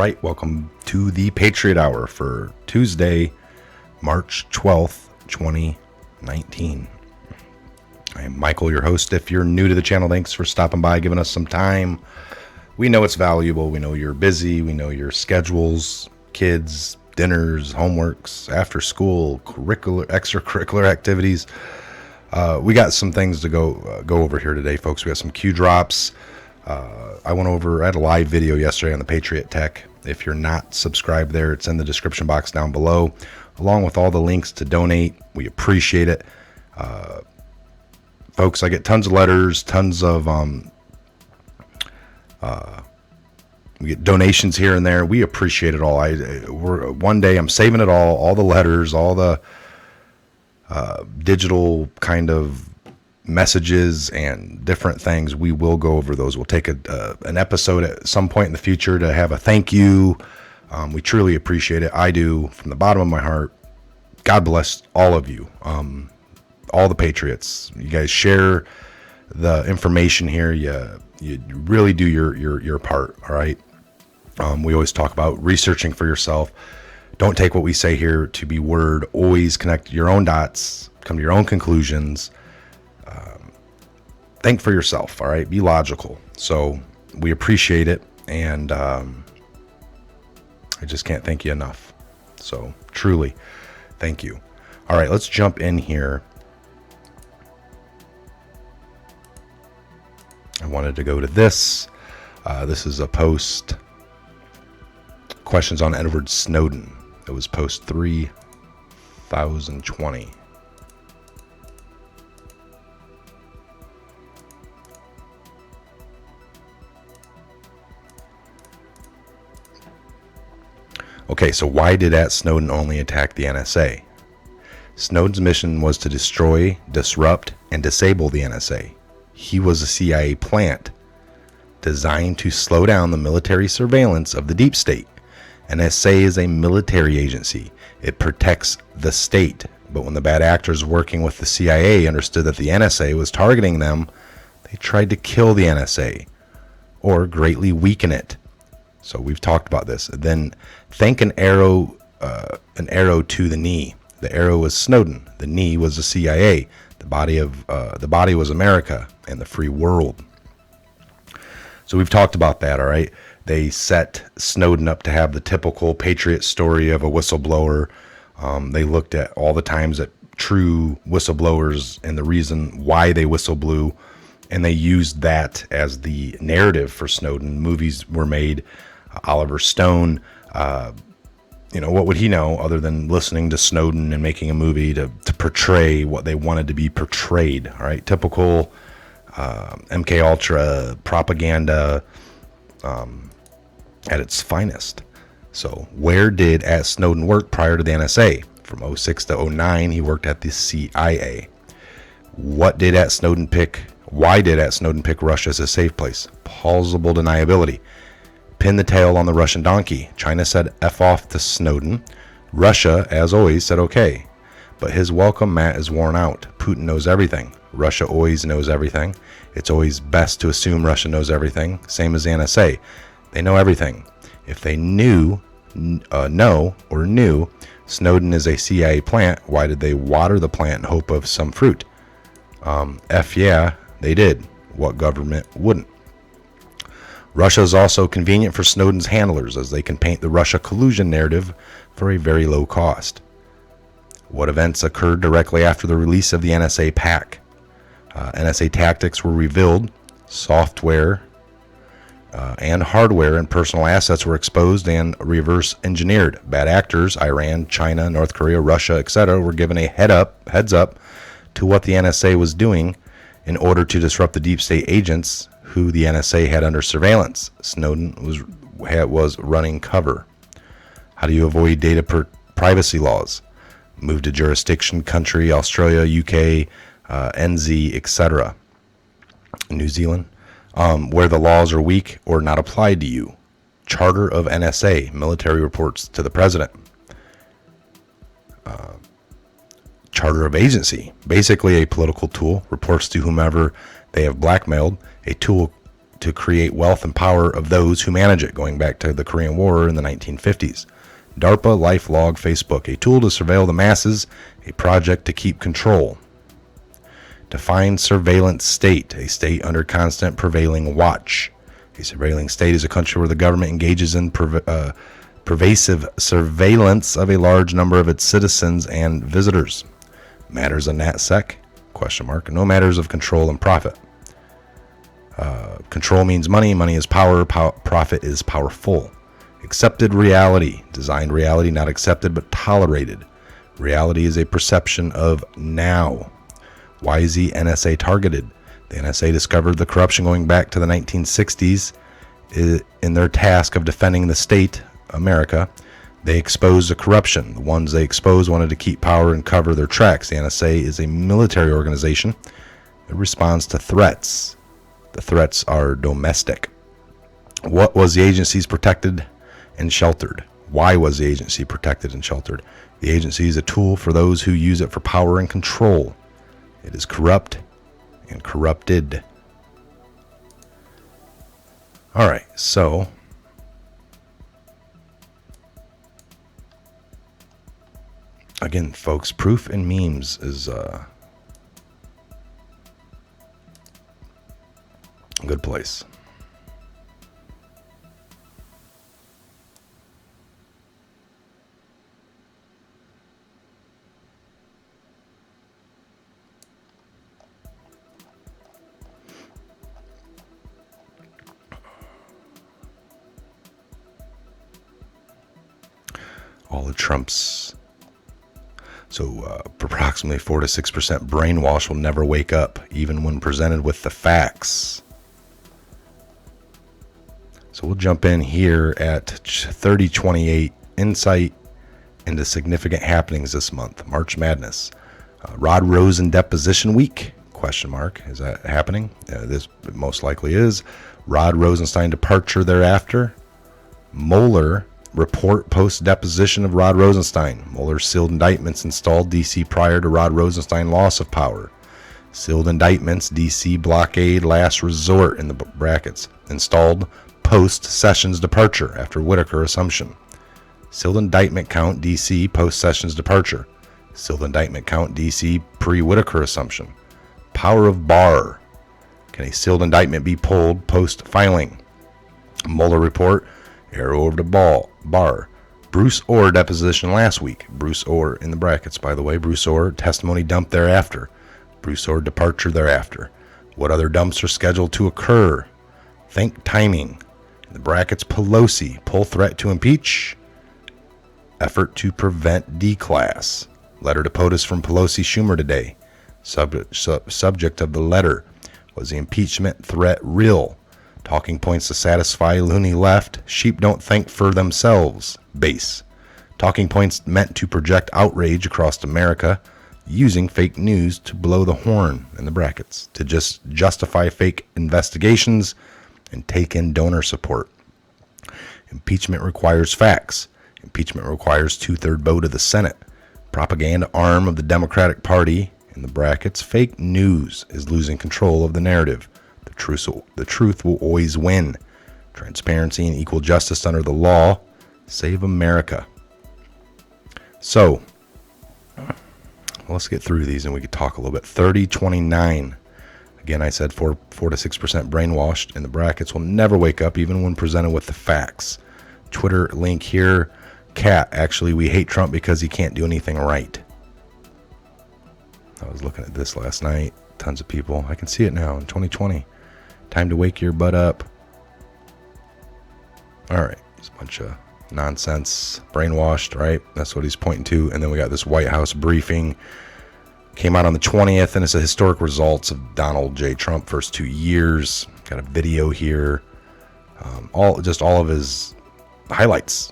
right, welcome to the Patriot Hour for Tuesday, March 12th, 2019. I am Michael, your host. If you're new to the channel, thanks for stopping by, giving us some time. We know it's valuable. We know you're busy. We know your schedules, kids, dinners, homeworks, after school, extracurricular activities. We got some things to go over here today, folks. We got some Q drops. I had a live video yesterday on the Patriot Tech. If you're not subscribed there, it's in the description box down below, along with all the links to donate. We appreciate it. Folks, I get tons of letters, tons of we get donations here and there. We appreciate it all. One day I'm saving it all the letters, all the digital kind of messages and different things. We will go over those. We'll take an episode at some point in the future to have a thank you. We truly appreciate it. I do, from the bottom of my heart. God bless all of you, all the Patriots. You guys share the information here. You really do your part. All right. We always talk about researching for yourself. Don't take what we say here to be word. Always connect your own dots, come to your own conclusions. Think for yourself. All right. Be logical. So we appreciate it. And I just can't thank you enough. So truly, thank you. All right, let's jump in here. I wanted to go to this. This is a post. Questions on Edward Snowden. It was post 3020. Okay, so why did Snowden only attack the NSA? Snowden's mission was to destroy, disrupt, and disable the NSA. He was a CIA plant designed to slow down the military surveillance of the deep state. NSA is a military agency. It protects the state. But when the bad actors working with the CIA understood that the NSA was targeting them, they tried to kill the NSA or greatly weaken it. So we've talked about this. Then think an arrow to the knee. The arrow was Snowden. The knee was the CIA. The body was America and the free world. So we've talked about that. All right. They set Snowden up to have the typical Patriot story of a whistleblower. They looked at all the times that true whistleblowers and the reason why they whistleblew, and they used that as the narrative for Snowden. Movies were made. Oliver Stone, what would he know other than listening to Snowden and making a movie to portray what they wanted to be portrayed? All right, typical MK Ultra propaganda at its finest. So where did Snowden work prior to the NSA? From 2006 to 2009, he worked at the CIA. Why did Snowden pick Russia as a safe place? Plausible deniability. Pin the tail on the Russian donkey. China said F off to Snowden. Russia, as always, said okay. But his welcome mat is worn out. Putin knows everything. Russia always knows everything. It's always best to assume Russia knows everything. Same as the NSA. They know everything. If they knew Snowden is a CIA plant, why did they water the plant in hope of some fruit? Yeah, they did. What government wouldn't? Russia is also convenient for Snowden's handlers, as they can paint the Russia collusion narrative for a very low cost. What events occurred directly after the release of the NSA pack? NSA tactics were revealed. Software and hardware and personal assets were exposed and reverse engineered. Bad actors, Iran, China, North Korea, Russia, etc., were given a heads up to what the NSA was doing in order to disrupt the deep state agents who the NSA had under surveillance. Snowden was running cover. How do you avoid data privacy laws? Move to jurisdiction country, Australia, UK, NZ, etc. New Zealand, where the laws are weak or not applied to you. Charter of NSA, military reports to the president. Charter of agency, basically a political tool, reports to whomever they have blackmailed. A tool to create wealth and power of those who manage it, going back to the Korean War in the 1950s. DARPA LifeLog Facebook, a tool to surveil the masses, a project to keep control. Define surveillance state, a state under constant prevailing watch. A surveilling state is a country where the government engages in pervasive surveillance of a large number of its citizens and visitors. Matters of NatSec? Question mark. No matters of control and profit. Control means money. Money is power. Profit is powerful. Accepted reality. Designed reality, not accepted but tolerated. Reality is a perception of now. Why is the NSA targeted? The NSA discovered the corruption going back to the 1960s in their task of defending the state, America. They exposed the corruption. The ones they exposed wanted to keep power and cover their tracks. The NSA is a military organization that responds to threats. The threats are domestic. What was the agency's protected and sheltered? Why was the agency protected and sheltered? The agency is a tool for those who use it for power and control. It is corrupt and corrupted. All right, so again, folks, proof in memes is a good place. All of Trump's approximately 4 to 6% brainwash will never wake up, even when presented with the facts. So we'll jump in here at 3028, insight into significant happenings this month. March Madness. Rod Rosen deposition week? Question mark. Is that happening? This most likely is. Rod Rosenstein departure thereafter. Mueller report post-deposition of Rod Rosenstein. Mueller sealed indictments installed D.C. prior to Rod Rosenstein loss of power. Sealed indictments, D.C. blockade last resort in the brackets. Installed post-Sessions departure after Whitaker assumption. Sealed indictment count, D.C. post-Sessions departure. Sealed indictment count, D.C. pre-Whitaker assumption. Power of Barr. Can a sealed indictment be pulled post-filing? Mueller report. Arrow over to Barr. Bruce Orr deposition last week. Bruce Orr in the brackets, by the way. Bruce Orr testimony dumped thereafter. Bruce Orr departure thereafter. What other dumps are scheduled to occur? Think timing. In the brackets, Pelosi. Pull threat to impeach. Effort to prevent D-class. Letter to POTUS from Pelosi Schumer today. Subject of the letter. Was the impeachment threat real? Talking points to satisfy loony left. Sheep don't think for themselves. Base. Talking points meant to project outrage across America using fake news to blow the horn in the brackets. To just justify fake investigations and take in donor support. Impeachment requires facts. Impeachment requires 2/3 vote of the Senate. Propaganda arm of the Democratic Party, in the brackets, fake news is losing control of the narrative. The truth will always win. Transparency and equal justice under the law. Save America. So, let's get through these and we could talk a little bit. 3029. Again, I said 4 to 6% brainwashed in the brackets will never wake up even when presented with the facts. Twitter link here. Cat, actually, we hate Trump because he can't do anything right. I was looking at this last night. Tons of people. I can see it now in 2020. Time to wake your butt up. All right. It's a bunch of nonsense. Brainwashed, right? That's what he's pointing to. And then we got this White House briefing. Came out on the 20th, and it's a historic results of Donald J. Trump first 2 years. Got a video here. All of his highlights.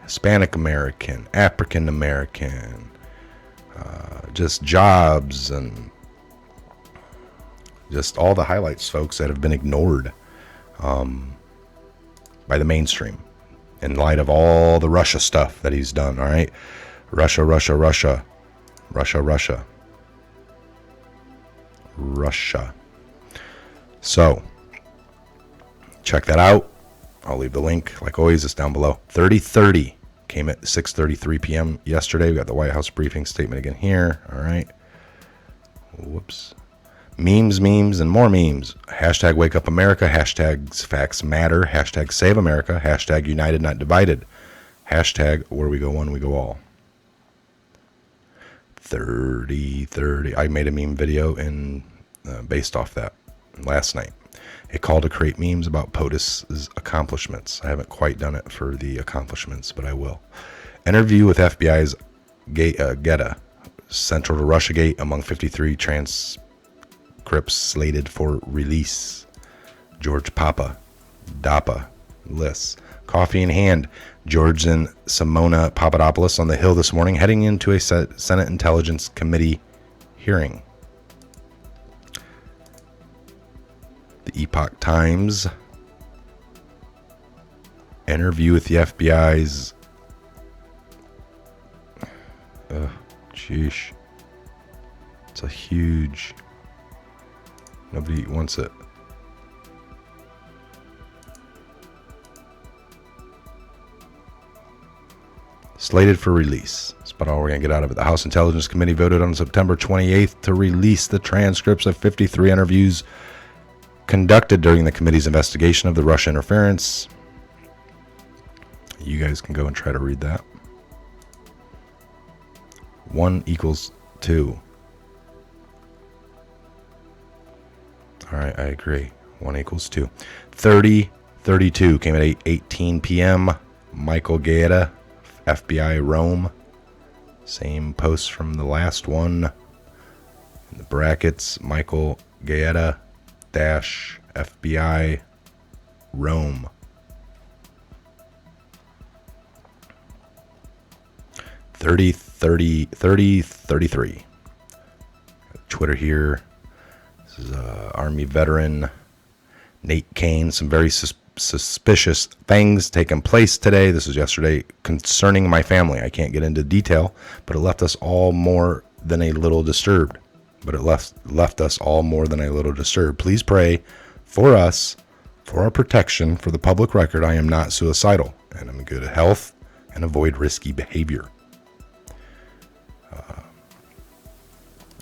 Hispanic American, African American, just jobs and just all the highlights, folks, that have been ignored by the mainstream in light of all the Russia stuff that he's done. All right, Russia. So Check that out. I'll leave the link, like always, it's down below. 3030 came at 6:33 p.m. yesterday. We got the White House briefing statement again here. All right. Whoops. Memes, and more memes. Hashtag Wake Up America. Hashtags Facts Matter. Hashtag Save America. Hashtag United Not Divided. Hashtag Where We Go One, We Go All. 3030. I made a meme video based off that last night. A call to create memes about POTUS's accomplishments. I haven't quite done it for the accomplishments, but I will. Interview with FBI's Geta, central to Russiagate, among 53 transcripts slated for release. George Papa, DAPA, Liss. Coffee in hand. George and Simona Papadopoulos on the Hill this morning, heading into a Senate Intelligence Committee hearing. The Epoch Times. Interview with the FBI's. Sheesh. It's a huge. Nobody wants it. Slated for release. That's about all we're going to get out of it. The House Intelligence Committee voted on September 28th to release the transcripts of 53 interviews conducted during the committee's investigation of the Russia interference. You guys can go and try to read that. 1 equals 2. All right, I agree. 1 equals 2. 3032 came at 8:18 p.m. Michael Gaeta, FBI Rome. Same post from the last one. In the brackets, Michael Gaeta dash FBI Rome. Thirty 33. Twitter here. This is Army veteran Nate Kane. Some very suspicious things taking place today. This was yesterday concerning my family. I can't get into detail, but it left us all more than a little disturbed. Left us all more than a little disturbed. Please pray for us, for our protection, for the public record. I am not suicidal, and I'm in good health and avoid risky behavior.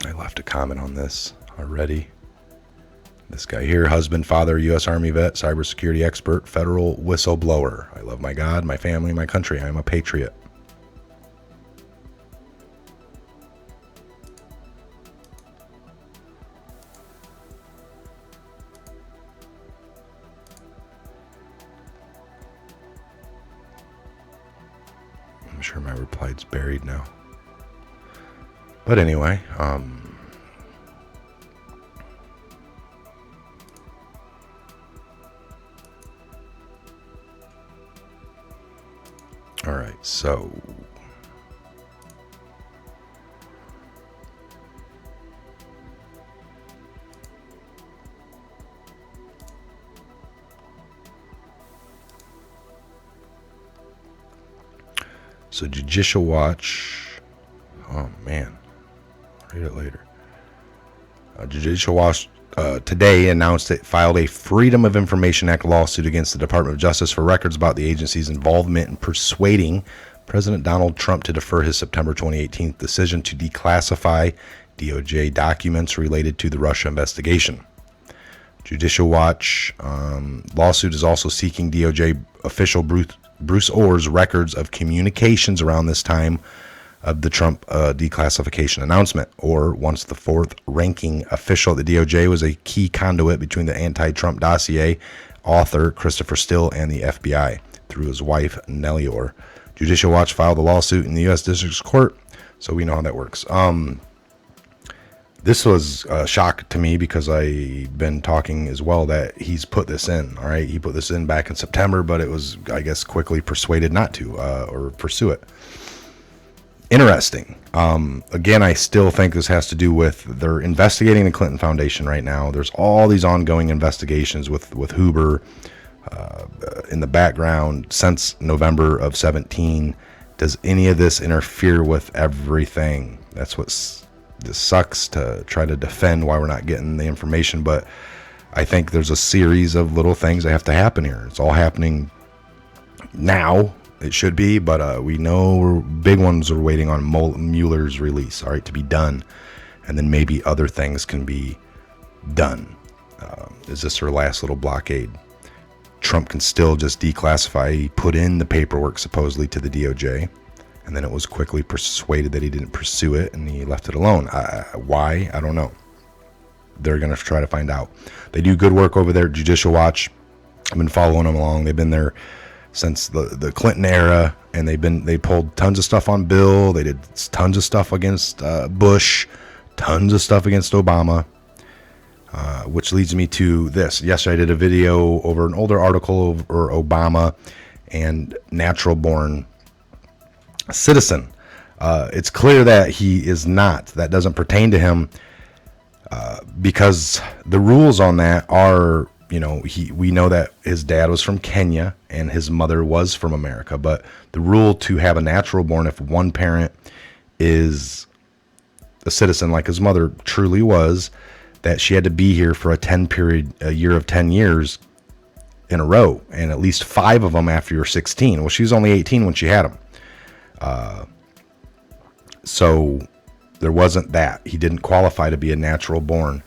I left a comment on this already. This guy here, husband, father, U.S. Army vet, cybersecurity expert, federal whistleblower. I love my God, my family, my country. I am a patriot. I'm sure my reply's buried now. But anyway, all right, so Judicial Watch, oh man, I'll read it later. Judicial Watch today announced it filed a Freedom of Information Act lawsuit against the Department of Justice for records about the agency's involvement in persuading President Donald Trump to defer his September 2018 decision to declassify DOJ documents related to the Russia investigation. Judicial Watch lawsuit is also seeking DOJ official Bruce Orr's records of communications around this time of the Trump declassification announcement. Orr, once the fourth-ranking official at the DOJ, was a key conduit between the anti-Trump dossier author Christopher Steele and the FBI through his wife Nellie Orr. Judicial Watch filed the lawsuit in the U.S. District Court, so we know how that works. This was a shock to me because I've been talking as well that he's put this in. All right, he put this in back in September, but it was, I guess, quickly persuaded not to or pursue it. Interesting. Again, I still think this has to do with they're investigating the Clinton Foundation right now. There's all these ongoing investigations with Huber in the background since November of 17. Does any of this interfere with everything? That's what this sucks to try to defend why we're not getting the information, but I think there's a series of little things that have to happen here. It's all happening now. It should be, but we know big ones are waiting on Mueller's release, all right, to be done. And then maybe other things can be done. Is this her last little blockade? Trump can still just declassify. He put in the paperwork supposedly to the DOJ, and then it was quickly persuaded that he didn't pursue it, and he left it alone. Why? I don't know. They're going to try to find out. They do good work over there at Judicial Watch. I've been following them along. They've been there since the Clinton era, and they pulled tons of stuff on Bill. They did tons of stuff against Bush, tons of stuff against Obama, which leads me to this. Yesterday I did a video over an older article over Obama and natural born citizen. It's clear that he is not. That doesn't pertain to him, because the rules on that are, we know that his dad was from Kenya and his mother was from America, but the rule to have a natural born, if one parent is a citizen like his mother truly was, that she had to be here for a year of 10 years in a row, and at least 5 of them after you're 16. Well, she was only 18 when she had him. So there wasn't that. He didn't qualify to be a natural born.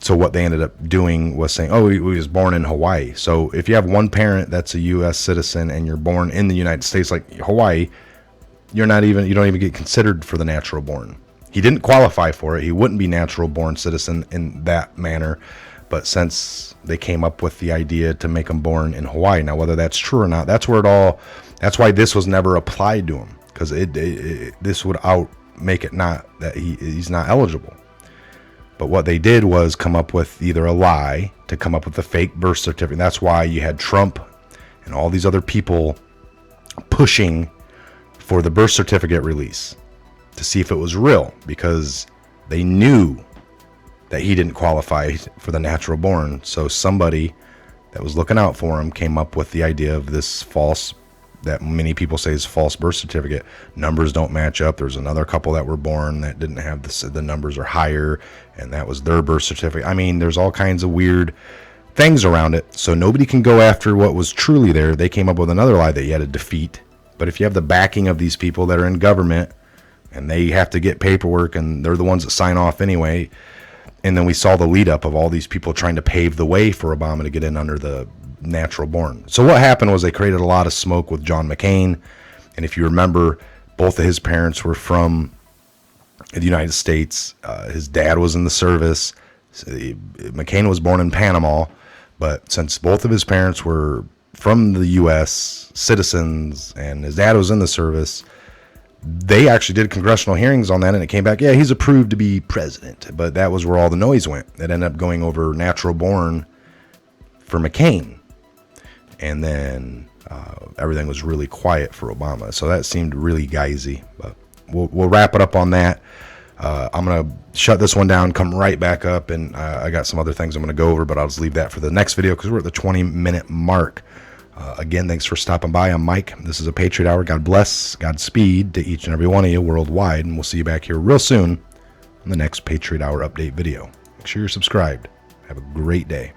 So what they ended up doing was saying, he was born in Hawaii. So if you have one parent that's a U.S. citizen and you're born in the United States, like Hawaii, you don't even get considered for the natural born. He didn't qualify for it. He wouldn't be natural born citizen in that manner. But since they came up with the idea to make him born in Hawaii, now whether that's true or not, that's why this was never applied to him, because this would make it not that he's not eligible. But what they did was come up with either a lie to come up with a fake birth certificate. That's why you had Trump and all these other people pushing for the birth certificate release to see if it was real, because they knew that he didn't qualify for the natural born. So somebody that was looking out for him came up with the idea of this false, that many people say is false birth certificate. Numbers don't match up. There's another couple that were born that didn't have the numbers are higher, and that was their birth certificate. I mean, there's all kinds of weird things around it. So nobody can go after what was truly there. They came up with another lie that you had to defeat. But if you have the backing of these people that are in government, and they have to get paperwork, and they're the ones that sign off anyway. And then we saw the lead up of all these people trying to pave the way for Obama to get in under the natural born. So what happened was they created a lot of smoke with John McCain. And if you remember, both of his parents were from the United States. His dad was in the service. McCain was born in Panama, but since both of his parents were from the U.S. citizens and his dad was in the service, they actually did congressional hearings on that, and it came back, yeah, he's approved to be president. But that was where all the noise went. It ended up going over natural born for McCain. And then everything was really quiet for Obama. So that seemed really guisy. But we'll wrap it up on that. I'm going to shut this one down, come right back up, and I got some other things I'm going to go over, but I'll just leave that for the next video because we're at the 20-minute mark. Again, thanks for stopping by. I'm Mike. This is a Patriot Hour. God bless, Godspeed to each and every one of you worldwide, and we'll see you back here real soon on the next Patriot Hour update video. Make sure you're subscribed. Have a great day.